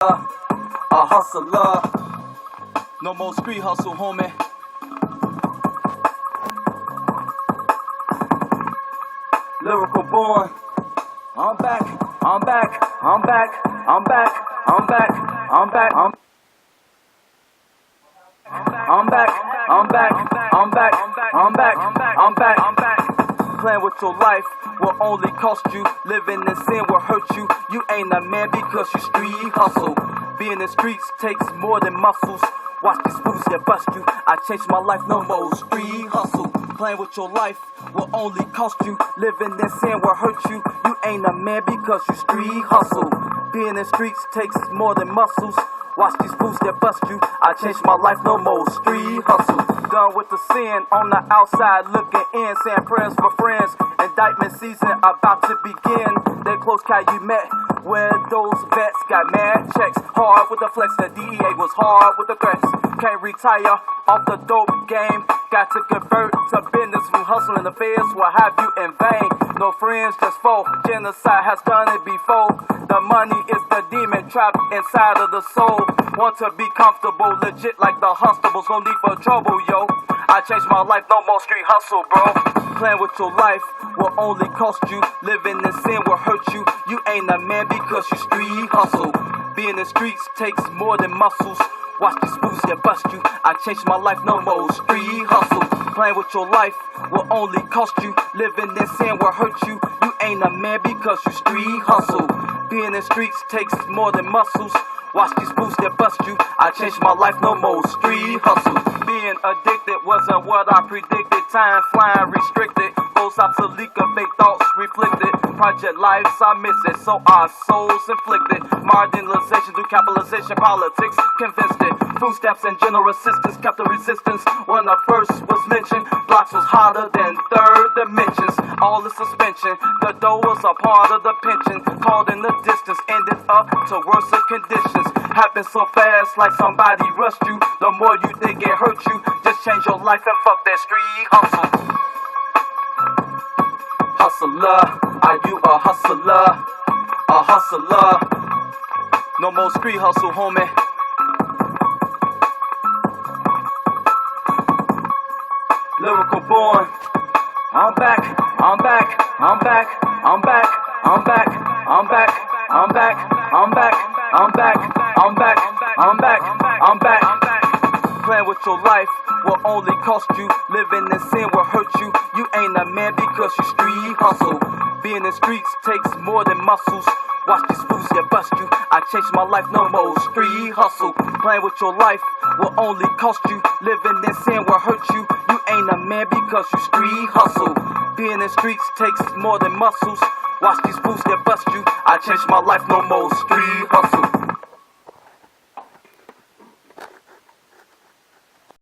A hustler. No more street hustle, homie. Lyrical born. I'm back. I'm back. I'm back. I'm back. I'm back. I'm back. I'm back. I'm back. I'm back. I'm back. I'm back. Playing with your life will only cost you. Living in sin will hurt you. You ain't a man because you street hustle. Being in the streets takes more than muscles. Watch these fools that bust you. I changed my life, no more street hustle. Playing with your life will only cost you. Living in sin will hurt you. You ain't a man because you street hustle. Being in the streets takes more than muscles. Watch these fools that bust you. I changed my life, no more street hustle. Done with the sin on the outside, looking in, saying prayers for friends. Indictment season about to begin. That close cat you met, where those vets got mad checks. Hard with the flex, the DEA was hard with the threats. Can't retire off the dope game. Got to convert to business from hustling. The feds will have you in vain. No friends, just foe. Genocide has done it before. The money is the demon trapped inside of the soul. Want to be comfortable, legit like the Huxtables. No need for trouble, yo. I changed my life, no more street hustle, bro. Playing with your life will only cost you. Living in sin will hurt you. You ain't a man because you street hustle. Being in the streets takes more than muscles. Watch these fools that bust you. I changed my life, no more street hustle. Playing with your life will only cost you. Living in sin will hurt you. You ain't a man because you street hustle. Being in the streets takes more than muscles. Watch these fools that bust you. I changed my life, no more street hustle. Being addicted wasn't what I predicted. Time flying restricted. Most obsolete, fake thoughts reflected. Project lives, I miss it, so our souls inflicted. Marginalization through capitalization, politics convinced it. Footsteps and general assistance kept the resistance. When the first was mentioned, blocks was hotter than third dimensions. All the suspension, the dough was a part of the pension. Called in the distance, ended up to worse conditions. Happened so fast, like somebody rushed you. The more you think it hurt you, just change your life and fuck that street hustle. Hustler, are you a hustler? A hustler. No more street hustle, homie. Lyrical born. I'm back. I'm back. I'm back. I'm back. I'm back. I'm back. I'm back. I'm back. I'm back. I'm back. I'm back. I'm back. Playing with your life will only cost you. Living in sin will hurt you. You ain't a man because you street hustle. Being in the streets takes more than muscles. Watch these fools that bust you. I changed my life, no more street hustle. Playing with your life will only cost you. Living in sin will hurt you. You ain't a man because you street hustle. Being in the streets takes more than muscles. Watch these fools that bust you. I changed my life, no more street